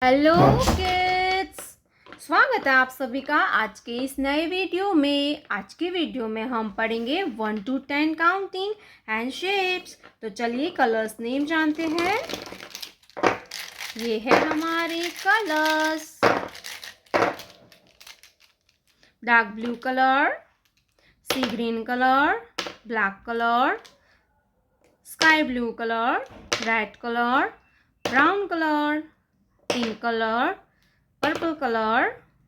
Hello kids, स्वागत है आप सभी का आज के इस नए वीडियो में। आज के वीडियो में हम पढ़ेंगे 1 to 10 काउंटिंग एंड शेप्स। तो चलिए कलर्स नेम जानते हैं। ये है हमारे colours. Dark blue colour, sea green colour, black colour, sky blue colour, red colour, brown colour, pink color, purple color,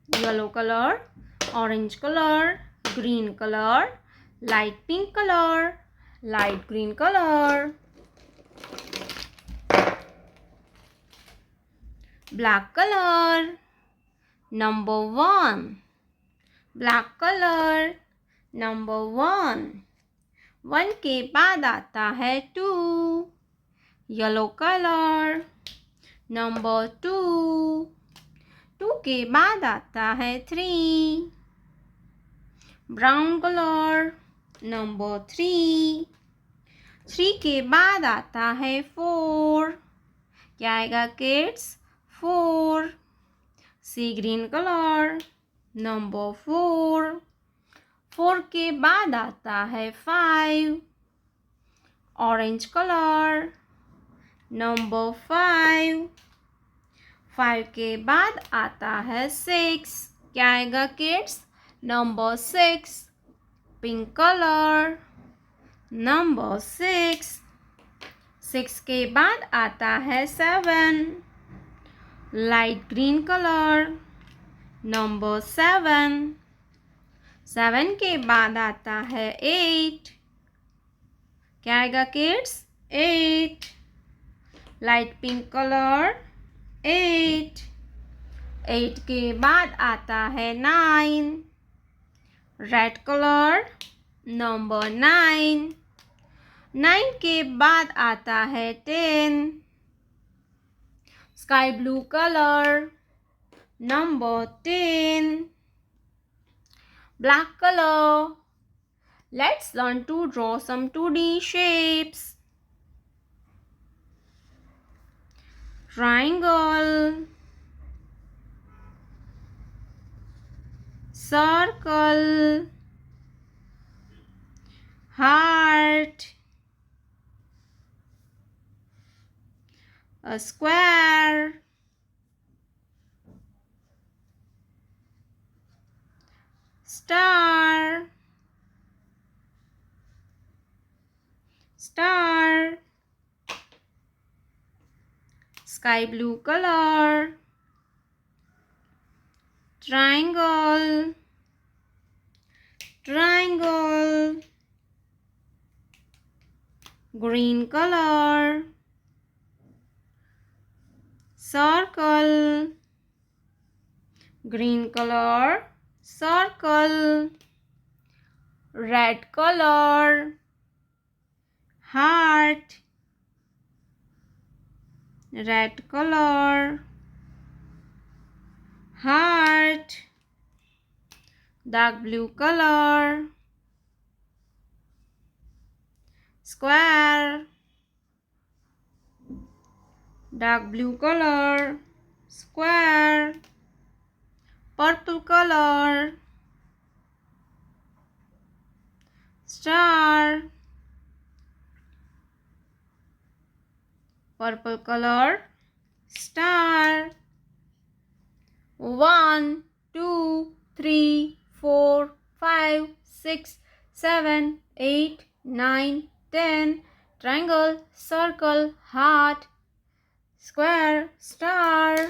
yellow color, orange color, green color, light pink color, light green color, black color, number 1, black color, number 1, 1 के बाद आता है 2, yellow color, number 2, 2 के बाद आता है 3, brown colour, number 3, 3 के बाद आता है 4, क्या आएगा किड्स? 4, सी ग्रीन कलर, नंबर 4, 4 के बाद आता है 5, ऑरेंज कलर, नंबर 5, 5 के बाद आता है 6, क्या आएगा kids? Number 6, pink colour, number 6, 6 के बाद आता है 7, लाइट ग्रीन कलर, नंबर 7, 7 के बाद आता है 8, क्या आएगा किड्स? 8, लाइट पिंक कलर, 8, 8 के बाद आता है 9, रेड कलर, नंबर 9, 9 के बाद आता है 10, sky blue colour, number 10, black colour. Let's learn to draw some 2D shapes. Triangle, circle, heart, a square, star, star, sky blue color, triangle, triangle, green color, circle, green color, circle, red color, heart, red color, heart, dark blue color, square, dark blue color, square, purple color, star, purple color, star. 1, 2, 3, 4, 5, 6, 7, 8, 9, 10. Triangle, circle, heart, square, star.